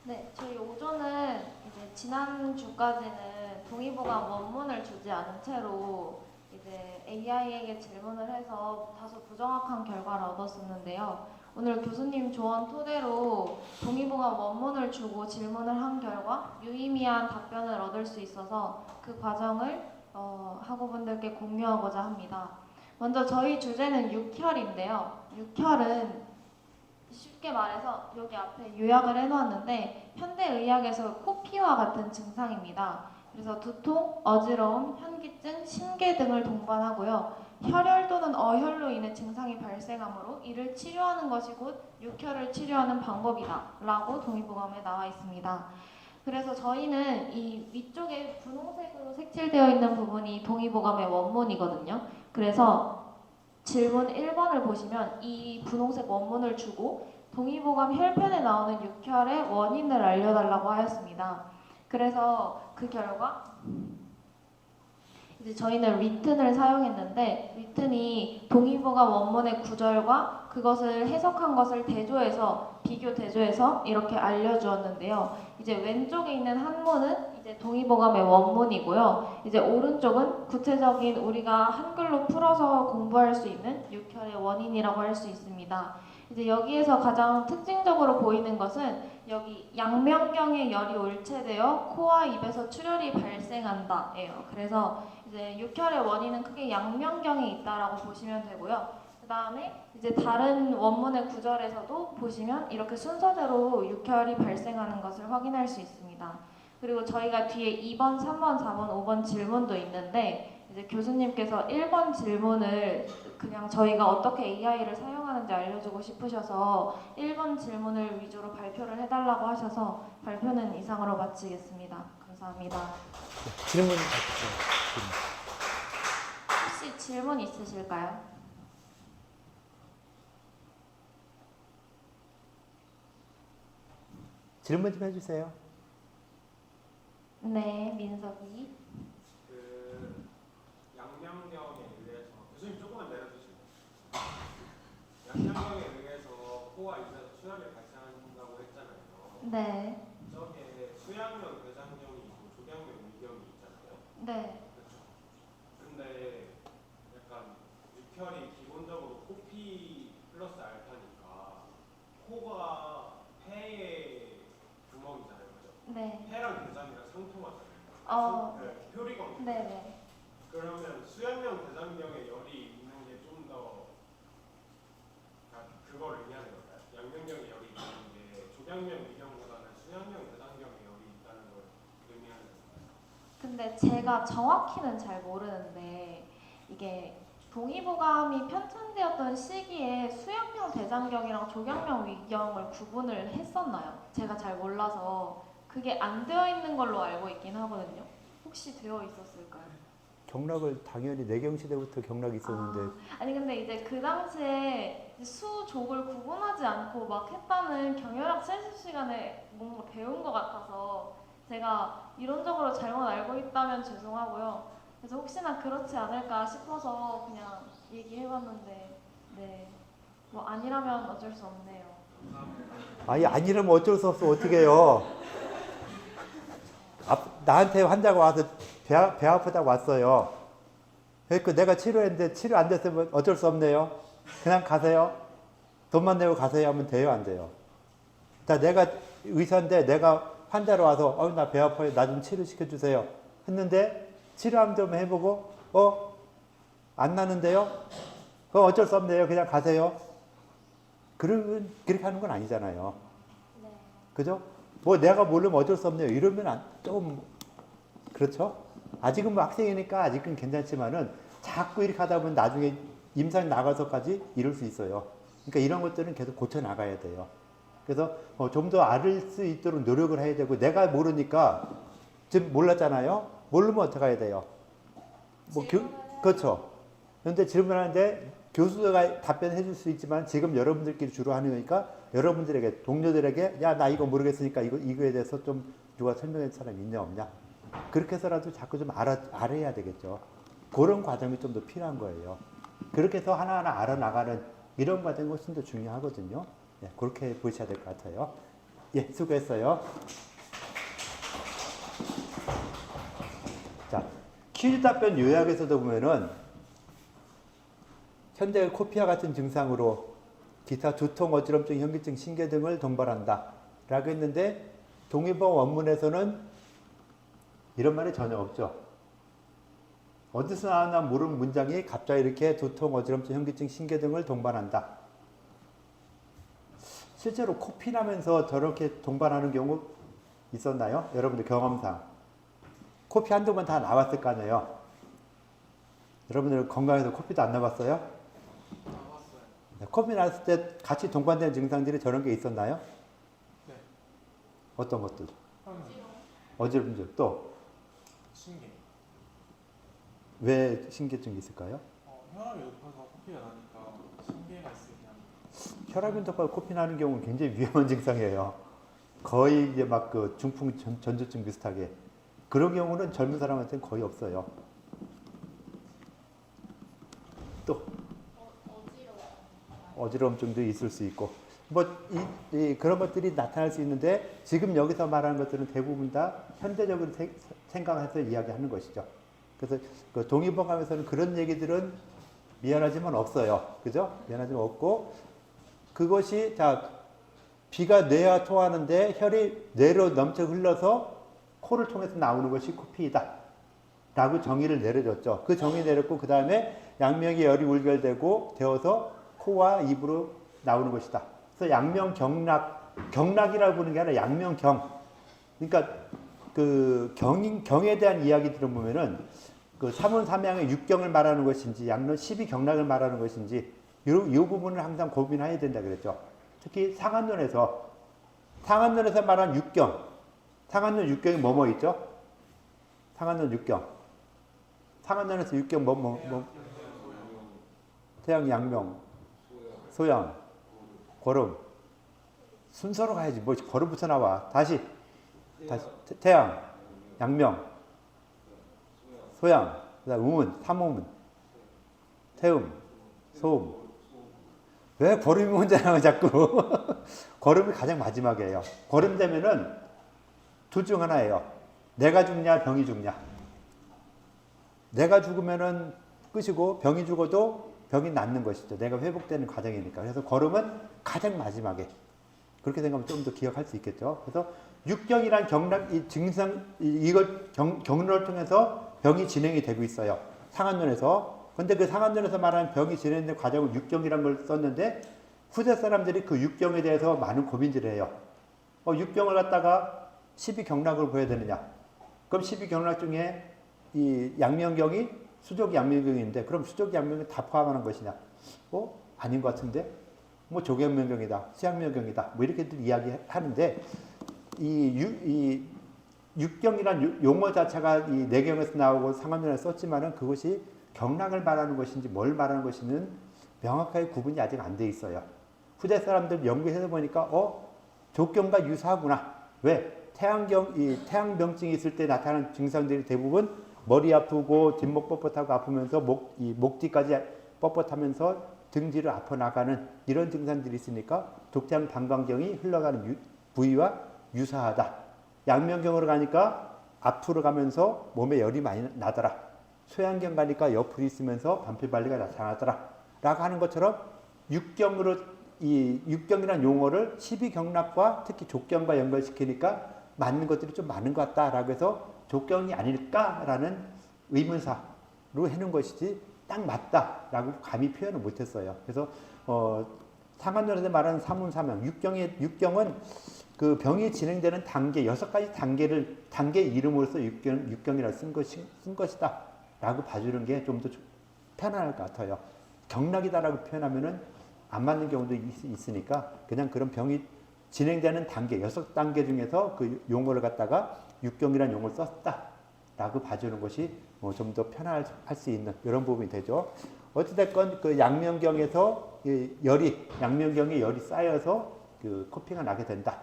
네, 저희 오조는 이제 지난주까지는 동의보감 원문을 주지 않은 채로 이제 AI에게 질문을 해서 다소 부정확한 결과를 얻었었는데요. 오늘 교수님 조언 토대로 동의보감 원문을 주고 질문을 한 결과 유의미한 답변을 얻을 수 있어서 그 과정을 학우분들께 공유하고자 합니다. 먼저 저희 주제는 육혈인데요. 육혈은 쉽게 말해서 여기 앞에 요약을 해놓았는데 현대의학에서 코피와 같은 증상입니다. 그래서 두통, 어지러움, 현기증, 신개 등을 동반하고요. 혈열 또는 어혈로 인해 증상이 발생하므로 이를 치료하는 것이 곧 육혈을 치료하는 방법이다 라고 동의보감에 나와 있습니다. 그래서 저희는 이 위쪽에 분홍색으로 색칠되어 있는 부분이 동의보감의 원문이거든요. 그래서 질문 1번을 보시면 이 분홍색 원문을 주고 동의보감 혈편에 나오는 육혈의 원인을 알려달라고 하였습니다. 그래서 그 결과 이제 저희는 리튼을 사용했는데 리튼이 동의보감 원문의 구절과 그것을 해석한 것을 대조해서 비교 대조해서 이렇게 알려주었는데요. 이제 왼쪽에 있는 한문은 이제 동의보감의 원문이고요. 이제 오른쪽은 구체적인 우리가 한글로 풀어서 공부할 수 있는 육혈의 원인이라고 할 수 있습니다. 이제 여기에서 가장 특징적으로 보이는 것은 여기 양면경의 열이 올체되어 코와 입에서 출혈이 발생한다예요. 그래서 이제 육혈의 원인은 크게 양면경에 있다라고 보시면 되고요. 그 다음에 이제 다른 원문의 구절에서도 보시면 이렇게 순서대로 육혈이 발생하는 것을 확인할 수 있습니다. 그리고 저희가 뒤에 2번, 3번, 4번, 5번 질문도 있는데 이제 교수님께서 1번 질문을 그냥 저희가 어떻게 AI를 사용하는지 알려주고 싶으셔서 1번 질문을 위주로 발표를 해달라고 하셔서 발표는 이상으로 마치겠습니다. 감사합니다. 질문 혹시 질문 있으실까요? 질문 좀 해주세요. 네, 민석이. 그 양명경에 의해서 교수님 조금만 내려주시면 양명경에 의해서 코와 입에서 수혈이 발생한다고 했잖아요. 네, 저게 수양면 대장경이 있고 조경면 위경이 있잖아요. 네. 그렇죠. 근데 약간 육혈이 기본적으로 코피 플러스 알파니까 코가 폐의 구멍이잖아요. 그죠? 네. 폐랑 대장이랑 상통하잖아요. 네, 표리검. 네네. 그러면 수양면 대장경에 열이 있는 게 좀 더 그걸 의미하는 걸까요? 양면경에 열이 있는 게 조경면 위경보다는 수양면 대장경에 열이 있다는 걸 의미하는 걸까요? 근데 제가 정확히는 잘 모르는데 이게 동의보감이 편찬되었던 시기에 수양명 대장경이랑 조경명 위경을 구분을 했었나요? 제가 잘 몰라서 그게 안 되어 있는 걸로 알고 있긴 하거든요. 혹시 되어 있었을까요? 경락을 당연히 내경 시대부터 경락이 있었는데 아니 근데 이제 그 당시에 수족을 구분하지 않고 막 했다는 경혈학 실습 시간에 뭔가 배운 것 같아서 제가 이론적으로 잘못 알고 있다면 죄송하고요. 그래서 혹시나 그렇지 않을까 싶어서 그냥 얘기해봤는데 네. 뭐 아니라면 어쩔 수 없네요. 아니 아니라면 어쩔 수 없어 어떻게 해요. 나한테 환자가 와서 배 아프다고 왔어요. 그러니까 내가 치료했는데 치료 안 됐으면 어쩔 수 없네요. 그냥 가세요. 돈만 내고 가세요 하면 돼요 안 돼요. 자 내가 의사인데 내가 환자로 와서 나 배 아파요. 나 좀 치료시켜 주세요. 했는데 치료 한번 해보고 안 나는데요. 그럼 어쩔 수 없네요. 그냥 가세요. 그렇게 하는 건 아니잖아요. 네. 그죠? 뭐 내가 모르면 어쩔 수 없네요. 이러면 좀 그렇죠? 아직은 뭐 학생이니까 아직은 괜찮지만은 자꾸 이렇게 하다 보면 나중에 임상 나가서까지 이럴 수 있어요. 그러니까 이런 것들은 계속 고쳐 나가야 돼요. 그래서 좀 더 알을 수 있도록 노력을 해야 되고 내가 모르니까 지금 몰랐잖아요. 모르면 어떻게 해야 돼요? 그렇죠. 그런데 질문하는데 교수가 답변해 줄 수 있지만 지금 여러분들끼리 주로 하는 거니까 여러분들에게 동료들에게 야 나 이거 모르겠으니까 이거에 대해서 좀 누가 설명해 줄 사람 있냐 없냐 그렇게 해서라도 자꾸 좀 알아야 되겠죠. 그런 과정이 좀 더 필요한 거예요. 그렇게 해서 하나하나 알아나가는 이런 과정이 훨씬 더 중요하거든요. 예, 그렇게 보셔야 될 것 같아요. 예, 수고했어요. 자, 퀴즈 답변 요약에서도 보면은 현대 코피와 같은 증상으로 기타 두통, 어지럼증, 현기증, 신계 등을 동반한다 라고 했는데 동의보감 원문에서는 이런 말이 전혀 없죠. 어디서 나왔나 모르는 문장이 갑자기 이렇게 두통, 어지럼증, 현기증, 신계 등을 동반한다. 실제로 코피 나면서 저렇게 동반하는 경우 있었나요? 여러분들 경험상. 코피 한두 번 다 나왔을 거 아니에요. 여러분들 건강해서 코피도 안 나봤어요? 나왔어요. 코피 났을 때 같이 동반되는 증상들이 저런 게 있었나요? 네. 어떤 것들? 혈압, 어지럼증 또? 신계. 왜 신계증이 있을까요? 혈압이 높아서 코피가 나니까 신계가 있으면 혈압이 높아서 코피 나는 경우는 굉장히 위험한 증상이에요. 거의 이제 막 그 중풍 전조증 비슷하게. 그런 경우는 젊은 사람한테는 거의 없어요. 또 어지러움증도 있을 수 있고 뭐 그런 것들이 나타날 수 있는데 지금 여기서 말하는 것들은 대부분 다 현대적으로 생각해서 이야기하는 것이죠. 그래서 그 동의보감에서는 그런 얘기들은 미안하지만 없어요. 그죠? 미안하지만 없고 그것이 자 비가 뇌와 통하는데 혈이 뇌로 넘쳐 흘러서 코를 통해서 나오는 것이 코피이다 라고 정의를 내려줬죠. 그 정의 내렸고 그 다음에 양명의 열이 울결되고 되어서 코와 입으로 나오는 것이다. 그래서 경락이라고 부르는 게 아니라 양명경. 그러니까 그 경에 대한 이야기 들어보면은 그 삼원삼양의 육경을 말하는 것인지 양론 12경락을 말하는 것인지 이 부분을 항상 고민해야 된다 그랬죠. 특히 상한론에서 말하는 육경, 상한론 육경이 뭐뭐 있죠? 상한론 육경. 상한론에서 육경 태양, 양명, 소양, 고름. 순서로 가야지. 뭐 고름부터 나와. 다시 태양, 양명, 소양, 그다음 음운, 삼음운, 태음, 소음. 왜 고름이 먼저 나와 자꾸? 고름이 가장 마지막이에요. 고름 되면은 둘 중 하나예요. 내가 죽냐, 병이 죽냐. 내가 죽으면은 끝이고 병이 죽어도 병이 낫는 것이죠. 내가 회복되는 과정이니까. 그래서 고름은 가장 마지막에. 그렇게 생각하면 좀 더 기억할 수 있겠죠. 그래서 육경이란 경락, 이 증상, 이걸 경로를 통해서 병이 진행이 되고 있어요. 상한론에서. 근데 그 상한론에서 말하는 병이 진행되는 과정을 육경이라는 걸 썼는데 후대 사람들이 그 육경에 대해서 많은 고민들을 해요. 육경을 갖다가 12경락을 보여야 되느냐. 그럼 12경락 중에 이 양명경이 수족 양명경인데 그럼 수족 양명경이 다 포함하는 것이냐? 아닌 것 같은데? 뭐 조경명경이다, 수양명경이다, 뭐 이렇게들 이야기하는데 이 육경이란 용어 자체가 이 내경에서 나오고 상한론에서 썼지만은 그것이 경락을 말하는 것인지 뭘 말하는 것인지는 명확하게 구분이 아직 안 돼 있어요. 후대 사람들 연구해서 보니까 족경과 유사하구나. 왜? 태양병증이 있을 때 나타나는 증상들이 대부분 머리 아프고 뒷목 뻣뻣하고 아프면서 목 뒤까지 뻣뻣하면서 등 뒤로 아파 나가는 이런 증상들이 있으니까 독장 방광경이 흘러가는 부위와 유사하다. 양명경으로 가니까 앞으로 가면서 몸에 열이 많이 나더라. 소양경 가니까 옆으로 있으면서 반필발리가 나타나더라. 라고 하는 것처럼 육경이라는 용어를 12경락과 특히 족경과 연결시키니까 맞는 것들이 좀 많은 것 같다라고 해서 족경이 아닐까라는 의문사로 해놓은 것이지 딱 맞다라고 감히 표현을 못했어요. 그래서 상한론에서 말하는 삼운삼양 육경은 그 병이 진행되는 단계 6가지 단계 이름으로써 육경이라고 쓴 것이다라고 봐주는 게 좀 더 편안할 것 같아요. 경락이다라고 표현하면은 안 맞는 경우도 있으니까 그냥 그런 병이 진행되는 단계 6단계 중에서 그 용어를 갖다가 육경이라는 용어를 썼다라고 봐주는 것이 좀 더 편할 수 있는 이런 부분이 되죠. 어찌됐건 그 양명경에서 양명경에 열이 쌓여서 그 코피가 나게 된다.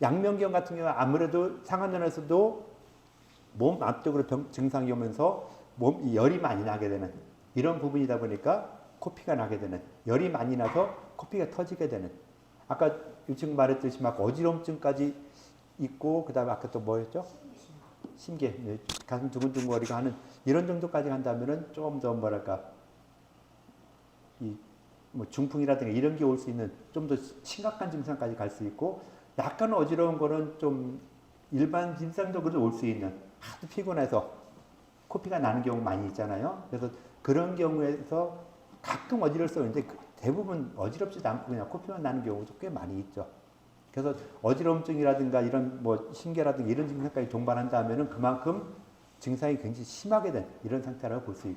양명경 같은 경우는 아무래도 상한론에서도 몸 앞쪽으로 증상이 오면서 몸 열이 많이 나게 되는 이런 부분이다 보니까 코피가 나게 되는 열이 많이 나서 코피가 터지게 되는 아까 이 친구 말했듯이 막 어지럼증까지 있고 그다음에 아까 또 뭐였죠? 심계, 가슴 두근두근거리고 하는 이런 정도까지 간다면은 좀 더 뭐랄까 뭐 중풍이라든가 이런 게 올 수 있는 좀 더 심각한 증상까지 갈 수 있고 약간 어지러운 거는 좀 일상적으로 올 수 있는 하도 피곤해서 코피가 나는 경우 많이 있잖아요. 그래서 그런 경우에서 가끔 어지러울 수 있는데 대부분 어지럽지도 않고 그냥 코피만 나는 경우도 꽤 많이 있죠. 그래서 어지러움증이라든가 이런 뭐 심계라든가 이런 증상까지 동반한다면은 그만큼 증상이 굉장히 심하게 된 이런 상태라고 볼 수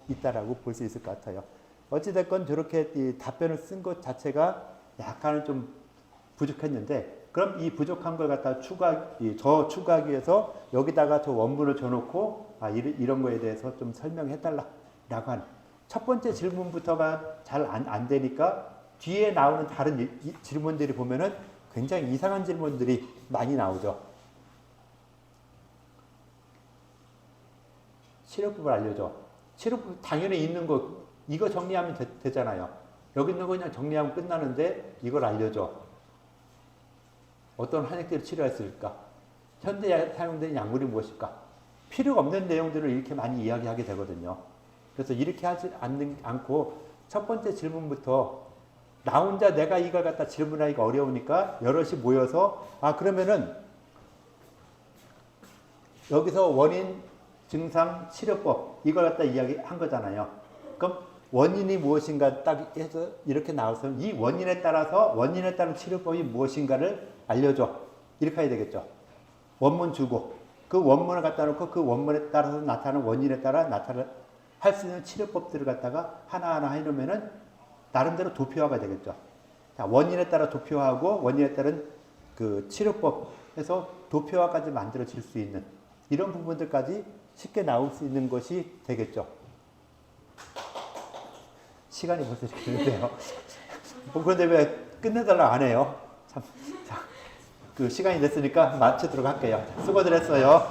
있다라고 볼 수 있을 것 같아요. 어찌됐건 저렇게 이 답변을 쓴 것 자체가 약간은 좀 부족했는데 그럼 이 부족한 걸 갖다 더 추가하기 위해서 여기다가 저 원문을 줘놓고 이런 거에 대해서 좀 설명해달라라고 하는 첫 번째 질문부터가 잘 안 되니까 뒤에 나오는 다른 질문들이 보면은 굉장히 이상한 질문들이 많이 나오죠. 치료법을 알려줘. 치료법 당연히 있는 거 이거 정리하면 되잖아요. 여기 있는 거 그냥 정리하면 끝나는데 이걸 알려줘. 어떤 한약들을 치료했을까? 현대에 사용된 약물이 무엇일까? 필요가 없는 내용들을 이렇게 많이 이야기하게 되거든요. 그래서 이렇게 하지 않고 첫 번째 질문부터 나 혼자 내가 이걸 갖다 질문하기가 어려우니까 여럿이 모여서 그러면은 여기서 원인, 증상, 치료법 이걸 갖다 이야기한 거잖아요. 그럼 원인이 무엇인가 딱 해서 이렇게 나와서 이 원인에 따라서 원인에 따른 치료법이 무엇인가를 알려줘. 이렇게 해야 되겠죠. 원문 주고 그 원문을 갖다 놓고 그 원문에 따라서 나타나는 원인에 따라 할 수 있는 치료법들을 갖다가 하나하나 해놓으면은 나름대로 도표화가 되겠죠. 자, 원인에 따라 도표하고 원인에 따른 그 치료법에서 도표화까지 만들어질 수 있는 이런 부분들까지 쉽게 나올 수 있는 것이 되겠죠. 시간이 벌써 이렇게 되는데요. 그런데 왜 끝내달라고 안 해요? 참, 자, 그 시간이 됐으니까 마치도록 할게요. 수고들 했어요.